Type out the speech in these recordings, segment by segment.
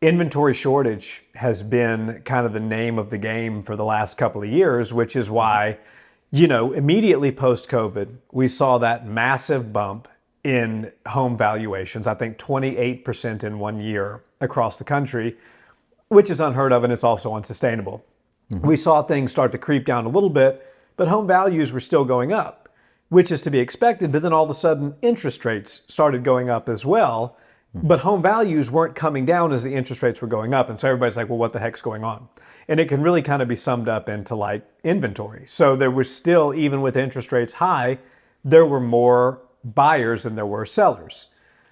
Inventory shortage has been kind of the name of the game for the last couple of years, which is why, immediately post-COVID, we saw that massive bump in home valuations. I think 28% in 1 year across the country, which is unheard of, and it's also unsustainable. We saw things start to creep down a little bit, but home values were still going up, which is to be expected. But then all of a sudden, interest rates started going up as well. But home values weren't coming down as the interest rates were going up. And so everybody's like, well, what the heck's going on? And it can really kind of be summed up into like inventory. So there was still, even with interest rates high, there were more buyers than there were sellers.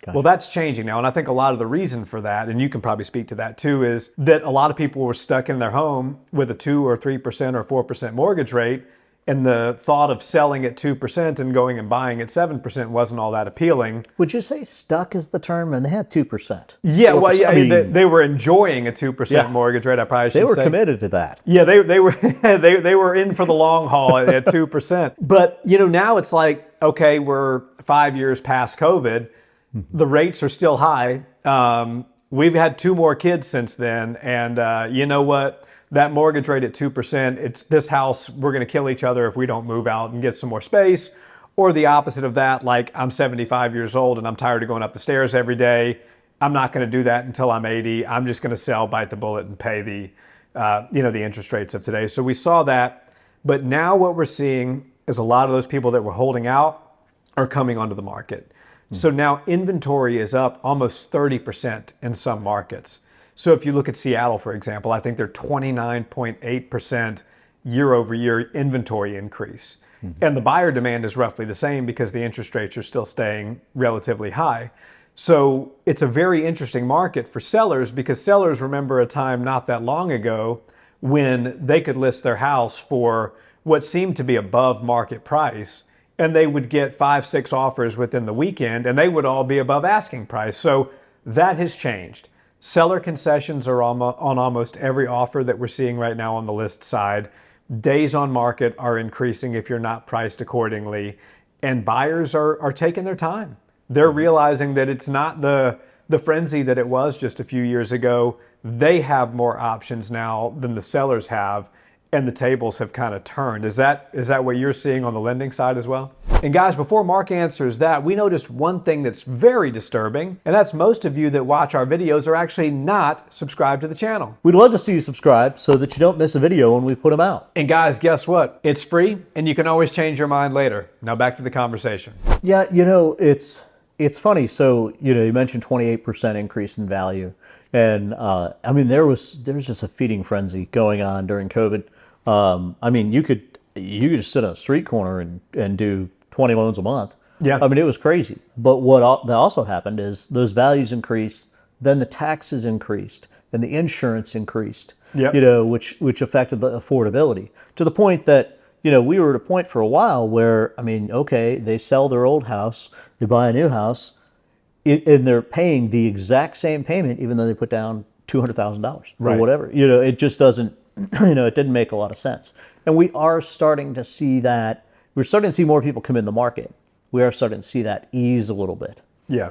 Okay. Well, that's changing now. And I think a lot of the reason for that, and you can probably speak to that too, is that a lot of people were stuck in their home with a 2 or 3% or 4% mortgage rate. And the thought of selling at 2% and going and buying at 7% wasn't all that appealing. Would you say stuck is the term? And they had 2%. Yeah, 4%. Well, yeah, I mean, they were enjoying a 2% mortgage rate. I probably should say. They were committed to that. Yeah, they were they were in for the long haul at 2%. But now it's like, okay, we're 5 years past COVID. The rates are still high. We've had 2 more kids since then, and you know what? That mortgage rate at 2%, it's this house, we're going to kill each other if we don't move out and get some more space. Or the opposite of that, like I'm 75 years old and I'm tired of going up the stairs every day. I'm not going to do that until I'm 80. I'm just going to sell, bite the bullet, and pay the interest rates of today. So we saw that. But now what we're seeing is a lot of those people that were holding out are coming onto the market. So now inventory is up almost 30% in some markets. So if you look at Seattle, for example, I think they're 29.8% year over year inventory increase. And the buyer demand is roughly the same because the interest rates are still staying relatively high. So it's a very interesting market for sellers because sellers remember a time not that long ago when they could list their house for what seemed to be above market price, and they would get 5, 6 offers within the weekend, and they would all be above asking price. So that has changed. Seller concessions are on almost every offer that we're seeing right now on the list side. Days on market are increasing if you're not priced accordingly. And buyers are taking their time. They're realizing that it's not the frenzy that it was just a few years ago. They have more options now than the sellers have, and the tables have kind of turned. Is that what you're seeing on the lending side as well? And guys, before Mark answers that, we noticed one thing that's very disturbing, and that's most of you that watch our videos are actually not subscribed to the channel. We'd love to see you subscribe so that you don't miss a video when we put them out. And guys, guess what? It's free, and you can always change your mind later. Now back to the conversation. Yeah, it's funny. So, you mentioned 28% increase in value. And I mean, there was just a feeding frenzy going on during COVID. I mean, you could just sit on a street corner and do 20 loans a month. Yeah. I mean, it was crazy. But what that also happened is those values increased, then the taxes increased, and the insurance increased. Yep. Which affected the affordability to the point that we were at a point for a while where, I mean, okay, they sell their old house, they buy a new house, and they're paying the exact same payment even though they put down $200,000 or whatever. It just doesn't. It didn't make a lot of sense. And we are starting to see that. We're starting to see more people come in the market. We are starting to see that ease a little bit. Yeah.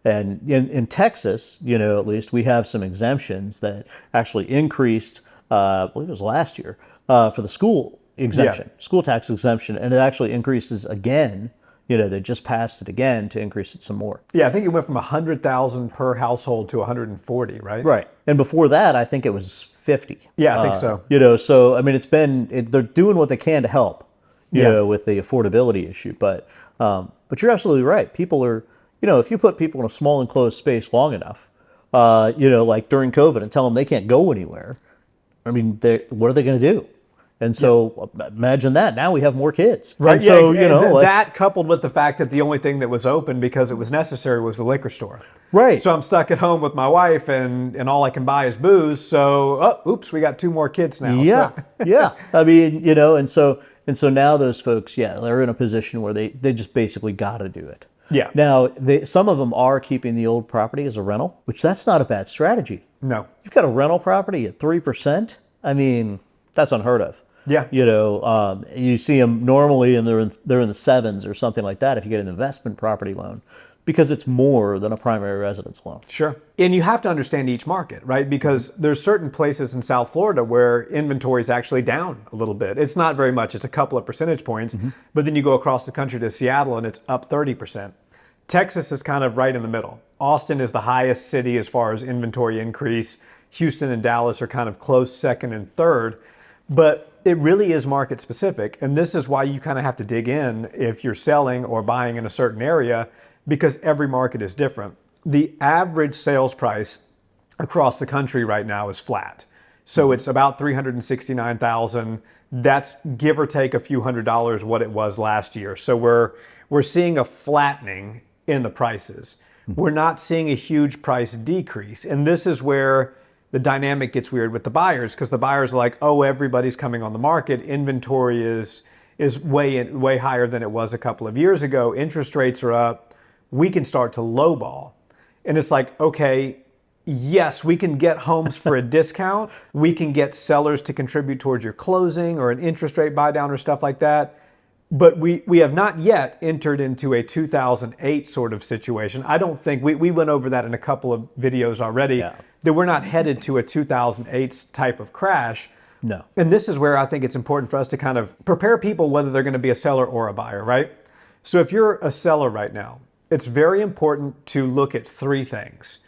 And in Texas, at least we have some exemptions that actually increased, I believe it was last year, for the school exemption, school tax exemption, and it actually increases again. They just passed it again to increase it some more. Yeah, I think it went from $100,000 per household to $140,000, right? Right. And before that, I think it was 50. Yeah, I think so. So I mean, they're doing what they can to help, with the affordability issue. But you're absolutely right. People are, if you put people in a small enclosed space long enough, like during COVID, and tell them they can't go anywhere, I mean, what are they going to do? And so imagine that. Now we have more kids. Right. And so, that coupled with the fact that the only thing that was open because it was necessary was the liquor store. Right. So I'm stuck at home with my wife and all I can buy is booze. So, oops, we got 2 more kids now. Yeah. So. Yeah. I mean, and so now those folks, they're in a position where they just basically got to do it. Yeah. Now, some of them are keeping the old property as a rental, which that's not a bad strategy. No. You've got a rental property at 3%. I mean, that's unheard of. Yeah. You see them normally, and they're in the 7s or something like that if you get an investment property loan. because it's more than a primary residence loan. Sure. And you have to understand each market, right? Because there's certain places in South Florida where inventory is actually down a little bit. It's not very much. It's a couple of percentage points. But then you go across the country to Seattle and it's up 30%. Texas is kind of right in the middle. Austin is the highest city as far as inventory increase. Houston and Dallas are kind of close second and third. But it really is market specific. And this is why you kind of have to dig in if you're selling or buying in a certain area, because every market is different. The average sales price across the country right now is flat. So it's about $369,000. That's give or take a few $100s what it was last year. So we're seeing a flattening in the prices. We're not seeing a huge price decrease. And this is where the dynamic gets weird with the buyers, because the buyers are like, oh, everybody's coming on the market. Inventory is way higher than it was a couple of years ago. Interest rates are up. We can start to lowball. And it's like, okay, yes, we can get homes for a discount. We can get sellers to contribute towards your closing or an interest rate buy down or stuff like that. But we have not yet entered into a 2008 sort of situation. I don't think, we went over that in a couple of videos already, that we're not headed to a 2008 type of crash. No. And this is where I think it's important for us to kind of prepare people whether they're going to be a seller or a buyer, right? So if you're a seller right now, it's very important to look at three things.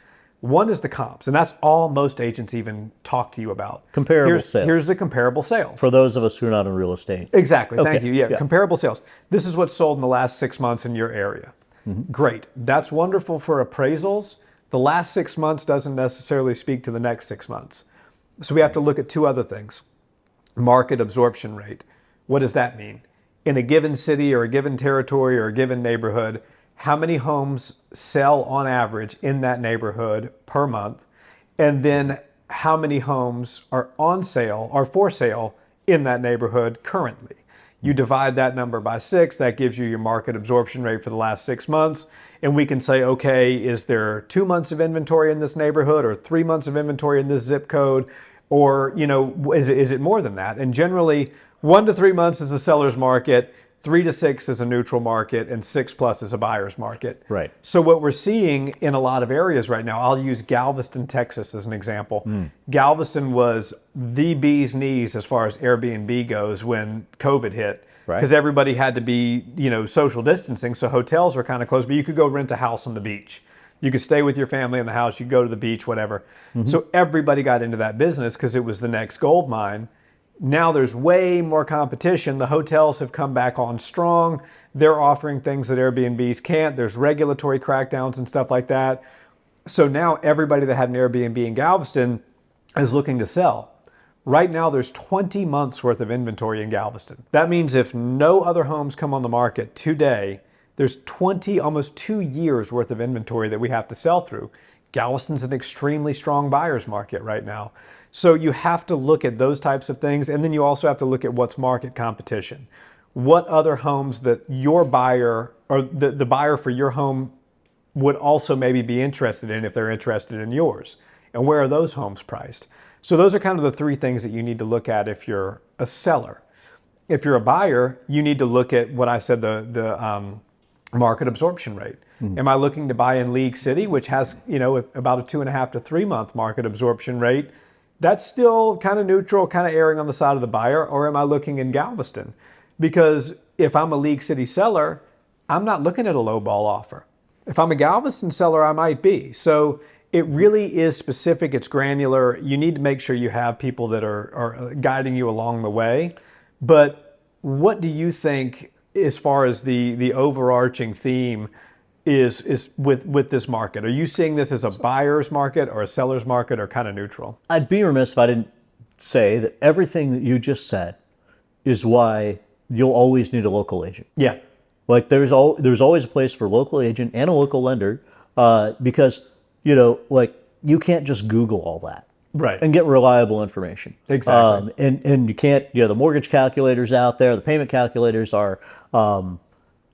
One is the comps, and that's all most agents even talk to you about. Comparable sales. Here's the comparable sales. For those of us who are not in real estate. Exactly. Thank Okay. you. Yeah, Yeah. comparable sales. This is what's sold in the last 6 months in your area. Great. That's wonderful for appraisals. The last 6 months doesn't necessarily speak to the next 6 months. So we have to look at two other things. Market absorption rate. What does that mean? In a given city or a given territory or a given neighborhood, how many homes sell on average in that neighborhood per month? And then how many homes are on sale or for sale in that neighborhood currently? You divide that number by 6, that gives you your market absorption rate for the last 6 months. And we can say, okay, is there 2 months of inventory in this neighborhood or 3 months of inventory in this zip code? Or, is it more than that? And generally, 1 to 3 months is a seller's market, 3 to 6 is a neutral market, and 6+ is a buyer's market. Right. So what we're seeing in a lot of areas right now, I'll use Galveston, Texas as an example. Galveston was the bee's knees as far as Airbnb goes when COVID hit. Right. Because everybody had to be, social distancing, so hotels were kind of closed, but you could go rent a house on the beach. You could stay with your family in the house, you could go to the beach, whatever. So everybody got into that business because it was the next gold mine. Now there's way more competition. The hotels have come back on strong. They're offering things that Airbnbs can't. There's regulatory crackdowns and stuff like that. So now everybody that had an Airbnb in Galveston is looking to sell. Right now there's 20 months worth of inventory in Galveston. That means if no other homes come on the market today, there's almost 2 years worth of inventory that we have to sell through. Galveston's an extremely strong buyer's market right now. So you have to look at those types of things, and then you also have to look at what's market competition. What other homes that your buyer or the buyer for your home would also maybe be interested in if they're interested in yours, and where are those homes priced? So those are kind of the three things that you need to look at if you're a seller. If you're a buyer, you need to look at what I said, the market absorption rate. Am I looking to buy in League City, which has about a 2.5 to 3 month market absorption rate? That's still kind of neutral, kind of erring on the side of the buyer. Or am I looking in Galveston? Because if I'm a League City seller, I'm not looking at a low ball offer. If I'm a Galveston seller, I might be. So it really is specific. It's granular. You need to make sure you have people that are guiding you along the way. But what do you think as far as the overarching theme is with this market? Are you seeing this as a buyer's market or a seller's market or kind of neutral? I'd be remiss if I didn't say that everything that you just said is why you'll always need a local agent. Yeah. Like there's always a place for a local agent and a local lender because, you can't just Google all that. Right. And get reliable information. Exactly. And you can't, the mortgage calculators out there, the payment calculators are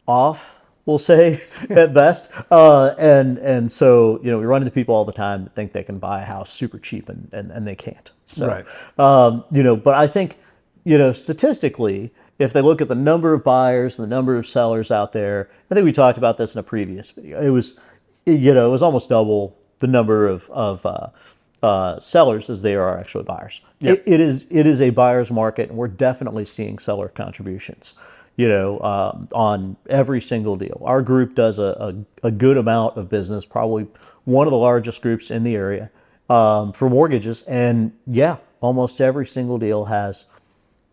off, we'll say, at best. And so, we run into people all the time that think they can buy a house super cheap and they can't. So, Right. but I think, statistically, if they look at the number of buyers and the number of sellers out there, I think we talked about this in a previous video. It was, it was almost double the number of sellers as they are actually buyers. Yep. It is a buyer's market, and we're definitely seeing seller contributions, on every single deal. Our group does a good amount of business, probably one of the largest groups in the area for mortgages. And yeah, almost every single deal has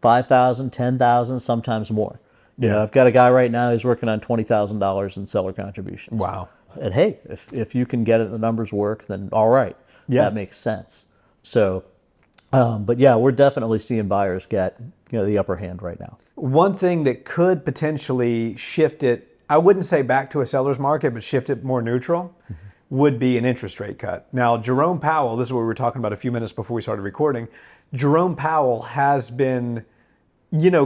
5,000, 10,000, sometimes more. Yeah. I've got a guy right now who's working on $20,000 in seller contributions. Wow. And hey, if you can get it, the numbers work, then all right. Yeah. That makes sense. So, but yeah, we're definitely seeing buyers get the upper hand right now. One thing that could potentially shift it, I wouldn't say back to a seller's market, but shift it more neutral, would be an interest rate cut. Now, Jerome Powell, this is what we were talking about a few minutes before we started recording. Jerome Powell has been,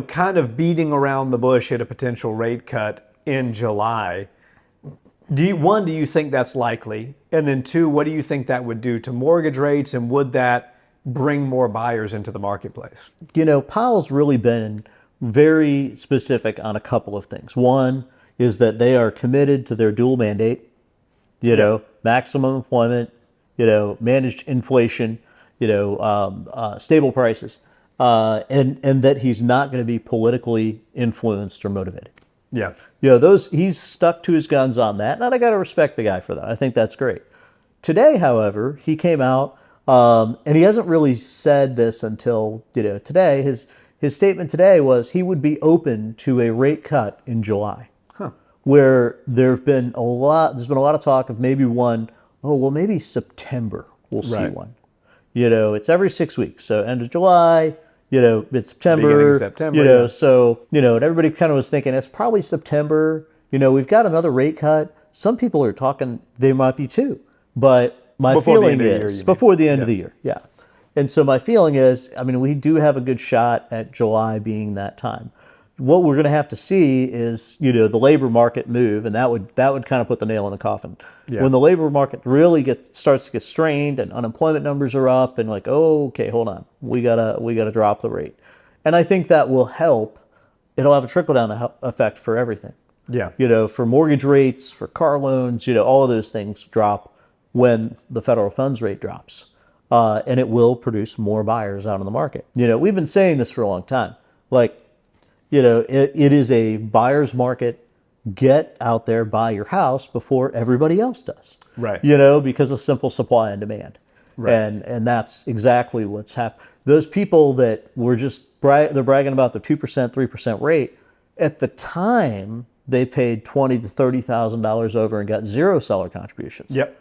kind of beating around the bush at a potential rate cut in July. Do you think that's likely? And then two, what do you think that would do to mortgage rates, and would that bring more buyers into the marketplace? Powell's really been very specific on a couple of things. One is that they are committed to their dual mandate, maximum employment, managed inflation, stable prices, and that he's not going to be politically influenced or motivated. Yeah. He's stuck to his guns on that, and I got to respect the guy for that. I think that's great. Today, however, he came out, and he hasn't really said this until today. His statement today was he would be open to a rate cut in July, where there's been a lot of talk of maybe maybe September we'll see one. It's every 6 weeks, so end of July. It's September. Beginning of September. So and everybody kind of was thinking it's probably September. We've got another rate cut. Some people are talking they might be two, but my feeling is before the end of the year. Yeah. And so my feeling is, we do have a good shot at July being that time. What we're going to have to see is, the labor market move, and that would kind of put the nail in the coffin. Yeah. When the labor market really starts to get strained and unemployment numbers are up, and like, oh, okay, hold on, we gotta drop the rate, and I think that will help. It'll have a trickle down effect for everything. Yeah. For mortgage rates, for car loans, all of those things drop when the federal funds rate drops. And it will produce more buyers out on the market. We've been saying this for a long time. It is a buyer's market. Get out there, buy your house before everybody else does. Right. Because of simple supply and demand. Right. And that's exactly what's happened. Those people that were just they're bragging about the 2%, 3% rate. At the time, they paid $20,000 to $30,000 over and got zero seller contributions. Yep.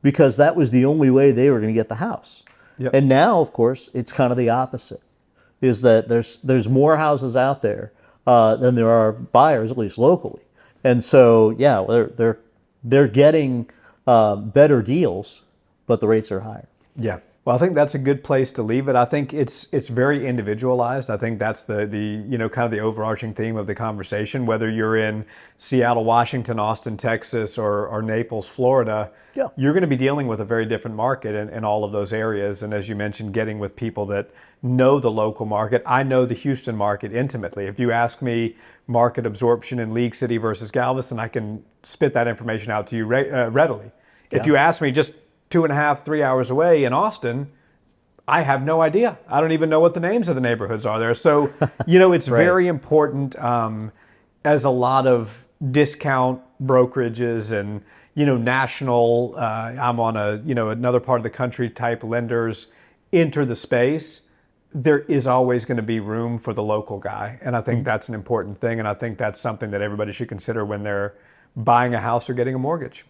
Because that was the only way they were going to get the house. Yep. And now, of course, it's kind of the opposite, is that there's more houses out there than there are buyers, at least locally. And so, yeah, they're getting better deals, but the rates are higher. Yeah. Well, I think that's a good place to leave it. I think it's very individualized. I think that's the kind of the overarching theme of the conversation. Whether you're in Seattle, Washington, Austin, Texas, or Naples, Florida, Yeah. you're going to be dealing with a very different market in all of those areas. And as you mentioned, getting with people that know the local market. I know the Houston market intimately. If you ask me market absorption in League City versus Galveston, I can spit that information out to you readily. If you ask me just 2.5, 3 hours away in Austin, I have no idea. I don't even know what the names of the neighborhoods are there. So, it's Right. very important, as a lot of discount brokerages and, national, I'm on another part of the country type lenders enter the space, there is always going to be room for the local guy. And I think that's an important thing. And I think that's something that everybody should consider when they're buying a house or getting a mortgage.